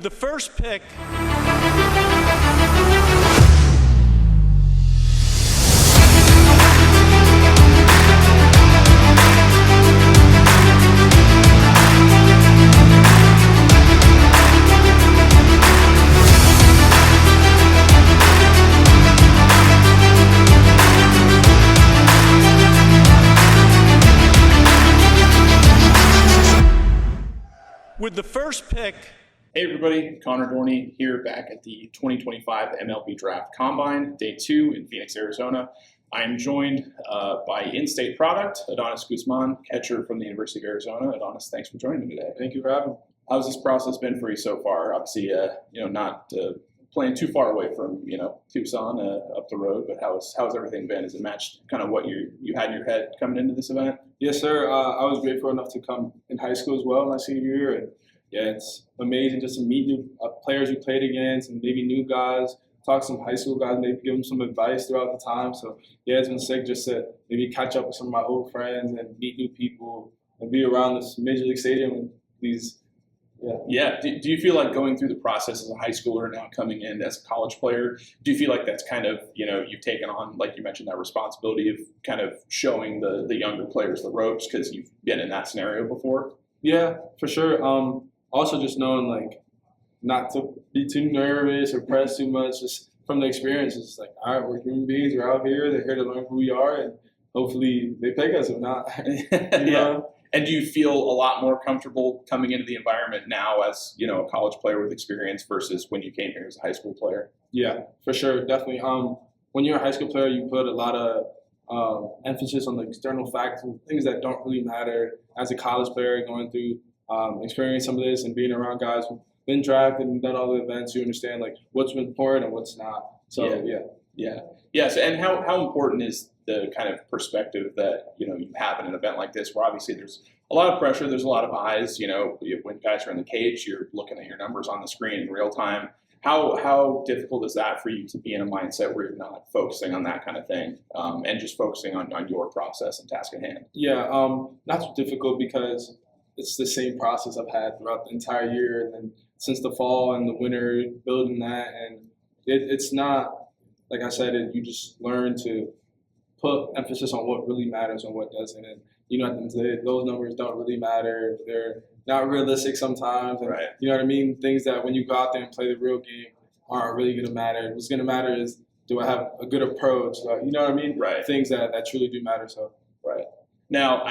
With the first pick, Hey everybody, Conor Dorney here back at the 2025 MLB Draft Combine, Day 2 in Phoenix, Arizona. I am joined by in-state product, Adonys Guzman, catcher from the University of Arizona. Adonys, thanks for joining me today. Thank you for having me. How's this process been for you so far? Obviously, not playing too far away from, Tucson up the road, but how's everything been? Has it matched kind of what you had in your head coming into this event? Yes, sir. I was grateful enough to come in high school as well my senior year, and yeah, it's amazing just to meet new players we played against and maybe new guys, talk to some high school guys, maybe give them some advice throughout the time. So yeah, it's been sick just to maybe catch up with some of my old friends and meet new people and be around this Major League Stadium and these. Yeah. Do you feel like going through the process as a high schooler now coming in as a college player, do you feel like that's kind of, you've taken on, like you mentioned, that responsibility of kind of showing the younger players the ropes because you've been in that scenario before? Yeah, for sure. Also just knowing like not to be too nervous or press too much, just from the experience, it's like, all right, we're human beings, we're out here, they're here to learn who we are, and hopefully they pick us or not. Yeah. And do you feel a lot more comfortable coming into the environment now as, a college player with experience versus when you came here as a high school player? Yeah, for sure, definitely. When you're a high school player, you put a lot of emphasis on the external factors, things that don't really matter. As a college player going through experience some of this and being around guys who've been drafted and done all the events, you understand like what's important and what's not. So yeah. Yes, and how important is the kind of perspective that you have in an event like this, where obviously there's a lot of pressure, there's a lot of eyes. When guys are in the cage, you're looking at your numbers on the screen in real time. How difficult is that for you to be in a mindset where you're not focusing on that kind of thing and just focusing on your process and task at hand? Yeah, not too difficult because it's the same process I've had throughout the entire year, and then since the fall and the winter, building that, and it's not, like I said, you just learn to put emphasis on what really matters and what doesn't, and at the end of the day, those numbers don't really matter. They're not realistic sometimes, and right. You know what I mean? Things that when you go out there and play the real game aren't really going to matter. What's going to matter is, do I have a good approach? You know what I mean? Right. Things that truly do matter. So right now,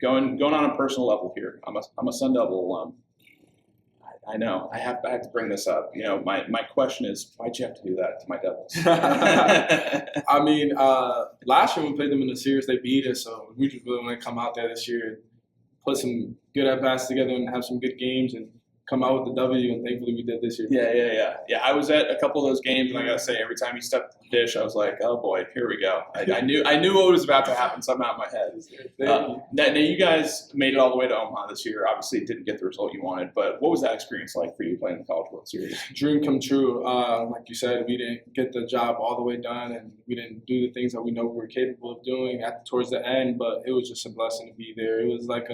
Going on a personal level here, I'm a Sun Devil alum. I know I have to bring this up. My question is, why'd you have to do that to my Devils? I mean, last year when we played them in the series, they beat us, so we just really want to come out there this year and put some good at-bats together and have some good games and come out with the W, and thankfully we did this year. Yeah. I was at a couple of those games, and I gotta say, every time you stepped the dish, I was like, oh boy, here we go. I knew what was about to happen somehow in my head. Now you guys made it all the way to Omaha this year. Obviously, didn't get the result you wanted, but what was that experience like for you playing the College World Series? Dream come true. Like you said, we didn't get the job all the way done, and we didn't do the things that we know we were capable of doing towards the end. But it was just a blessing to be there. It was like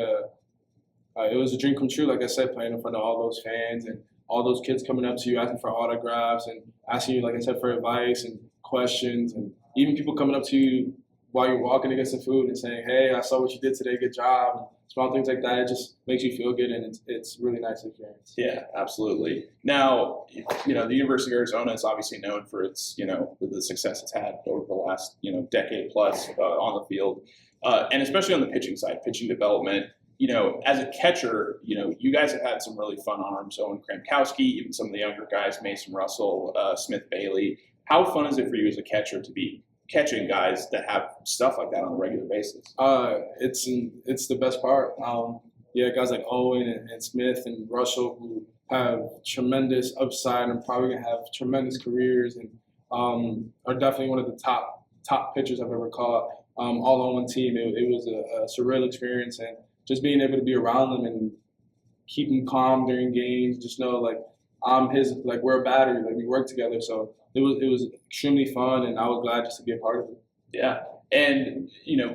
it was a dream come true, like I said, playing in front of all those fans and all those kids coming up to you asking for autographs and asking you, like I said, for advice and questions, and even people coming up to you while you're walking against the food and saying, hey, I saw what you did today, good job. And small things like that, it just makes you feel good, and it's really nice experience. Yeah, absolutely. Now, the University of Arizona is obviously known for its, the success it's had over the last, decade plus on the field, and especially on the pitching side, pitching development. As a catcher, you guys have had some really fun arms. Owen Kramkowski, even some of the younger guys, Mason Russell, Smith Bailey. How fun is it for you as a catcher to be catching guys that have stuff like that on a regular basis? It's the best part. Guys like Owen and Smith and Russell, who have tremendous upside and probably gonna have tremendous careers, and are definitely one of the top pitchers I've ever caught. All on one team. It was a surreal experience, and just being able to be around them and keep them calm during games, just know we're a battery, we work together. So it was extremely fun, and I was glad just to be a part of it. Yeah. And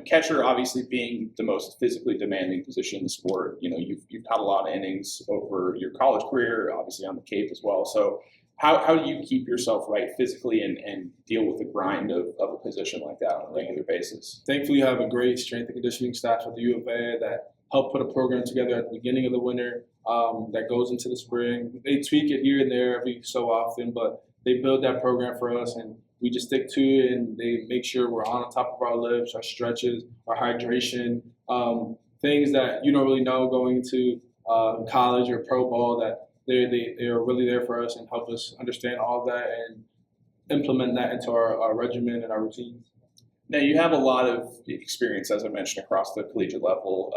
catcher obviously being the most physically demanding position in the sport. You've caught a lot of innings over your college career, obviously on the Cape as well. So how do you keep yourself right physically and deal with the grind of a position like that on a regular basis? Thankfully, you have a great strength and conditioning staff at the U of A that help put a program together at the beginning of the winter that goes into the spring. They tweak it here and there every so often, but they build that program for us, and we just stick to it, and they make sure we're on top of our lifts, our stretches, our hydration, things that you don't really know going into college or pro ball, that they are really there for us and help us understand all of that and implement that into our regimen and our routines. Now, you have a lot of experience, as I mentioned, across the collegiate level,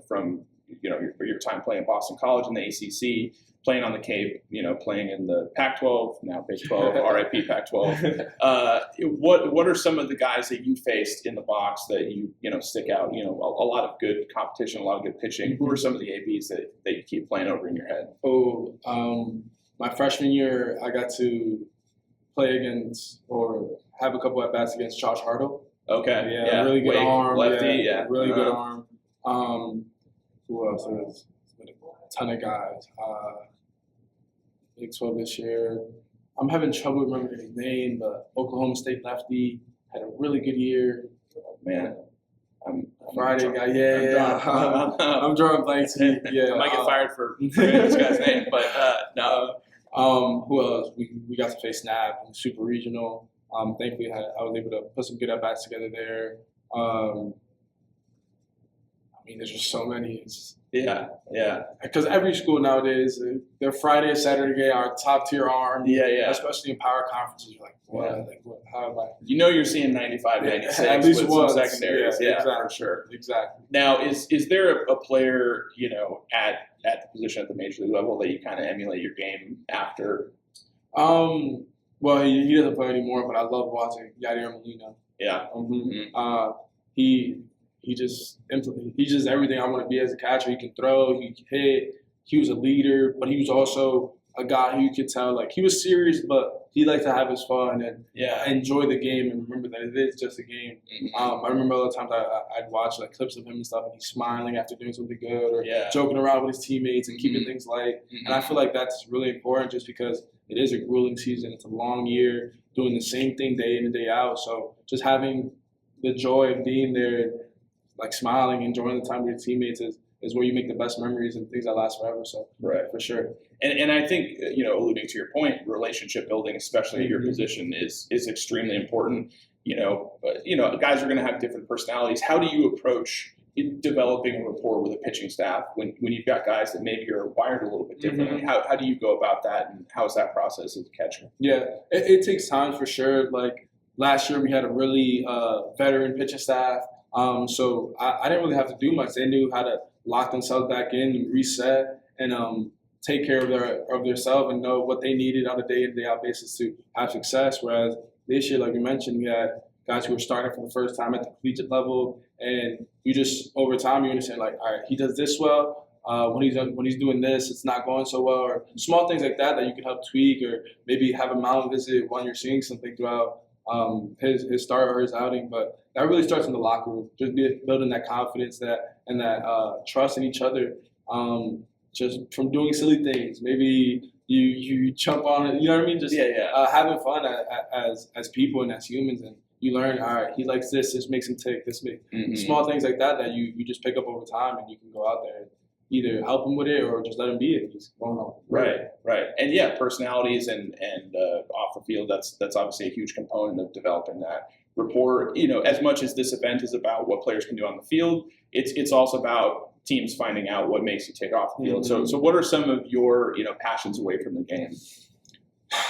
from your time playing at Boston College in the ACC, playing on the Cape, playing in the Pac-12, now Big 12, RIP Pac-12. What are some of the guys that you faced in the box that you stick out? A lot of good competition, a lot of good pitching. Who are some of the ABs that you keep playing over in your head? My freshman year, I got to play against or have a couple at bats against Josh Hartle. Okay. Yeah, really good arm. Lefty. Really good arm. Who else? There's a ton of guys. Big 12 this year. I'm having trouble remembering his name, but Oklahoma State lefty had a really good year. Man, Friday guy. I'm drawing blanks. Yeah, I might get fired for forgetting this guy's name, but no. Who else? We got to face Snap in the Super Regional. Thankfully, I was able to put some good at bats together there. There's just so many. Yeah. Because every school nowadays, their Friday and Saturday are top tier arm. Yeah. Especially in power conferences, you're like, what? Yeah. Like, what? How am I? You're seeing 95, 96 at least with once. some secondaries. Yeah, exactly. for sure. Exactly. Now, is there a player at the position at the major league level that you kind of emulate your game after? Well, he doesn't play anymore, but I love watching Yadier Molina. Yeah. Mm-hmm. He just everything I want to be as a catcher. He can throw, he can hit. He was a leader, but he was also a guy who you could tell like he was serious, but he liked to have his fun and enjoy the game and remember that it is just a game. I remember all the times I'd watch like clips of him and stuff, and he's smiling after doing something good or joking around with his teammates and keeping things light. And I feel like that's really important just because it is a grueling season. It's a long year doing the same thing day in and day out. So just having the joy of being there, like smiling, enjoying the time with your teammates is where you make the best memories and things that last forever. So for sure. And I think, alluding to your point, relationship building, especially at your position, is extremely important. Guys are going to have different personalities. How do you approach developing a rapport with a pitching staff when you've got guys that maybe are wired a little bit differently? How do you go about that, and how is that process as a catcher? Yeah, it takes time for sure. Like last year, we had a really veteran pitching staff. So I didn't really have to do much. They knew how to lock themselves back in and reset and take care of themselves and know what they needed on a day-in, day-out basis to have success. Whereas this year, like we mentioned, we had guys who were starting for the first time at the collegiate level, and you just over time you understand like, all right, he does this well. When he's doing this, it's not going so well, or small things like that you can help tweak, or maybe have a mound visit when you're seeing something throughout his start or his outing. But that really starts in the locker room, just building that confidence and that trust in each other, just from doing silly things. Maybe you jump on it, you know what I mean? Just having fun as people and as humans, and you learn, all right, he likes this makes him tick, small things like that you just pick up over time, and you can go out there and either help him with it or just let him be it. He's going on. Right. And personalities and off the field, that's obviously a huge component of developing that rapport. As much as this event is about what players can do on the field, it's also about teams finding out what makes you tick off the field. So what are some of your passions away from the game?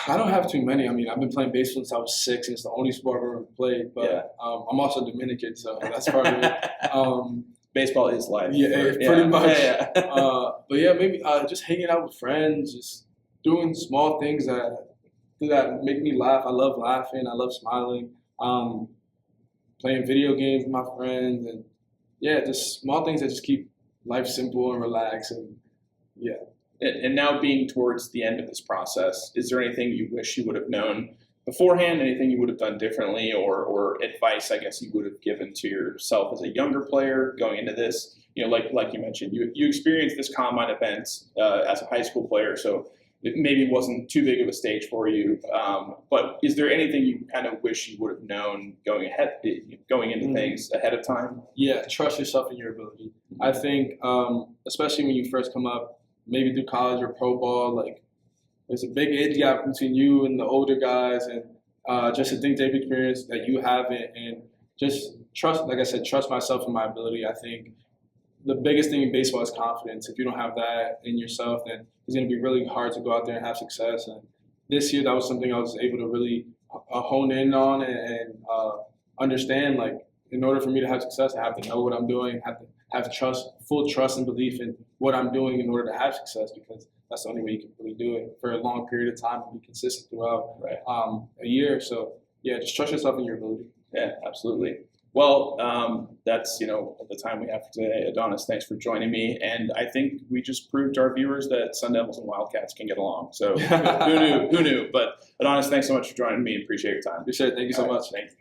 I don't have too many. I've been playing baseball since I was 6, and it's the only sport I've ever played. But I'm also Dominican, so that's part of it. Baseball is life. Pretty much. But maybe just hanging out with friends, just doing small things that make me laugh. I love laughing. I love smiling. Playing video games with my friends, and just small things that just keep life simple and relaxed. And now being towards the end of this process, is there anything you wish you would have known beforehand, anything you would have done differently, or advice, I guess, you would have given to yourself as a younger player going into this? Like you mentioned, you experienced this combine event as a high school player, so it maybe wasn't too big of a stage for you. But is there anything you kind of wish you would have known going into things ahead of time? Yeah, trust yourself and your ability. I think, especially when you first come up, maybe through college or pro ball, like there's a big age gap between you and the older guys, and just to think they've experienced that you haven't, and just trust. Like I said, trust myself and my ability. I think the biggest thing in baseball is confidence. If you don't have that in yourself, then it's going to be really hard to go out there and have success. And this year, that was something I was able to really hone in on and understand. Like, in order for me to have success, I have to know what I'm doing, have to have full trust and belief in what I'm doing in order to have success, because that's the only way you can really do it for a long period of time and be consistent throughout a year. So, yeah, just trust yourself and your ability. Yeah, absolutely. Well, that's the time we have for today. Adonys, thanks for joining me, and I think we just proved to our viewers that Sun Devils and Wildcats can get along. So who knew? But Adonys, thanks so much for joining me. Appreciate your time. Appreciate it. Thank you so much. Thank you.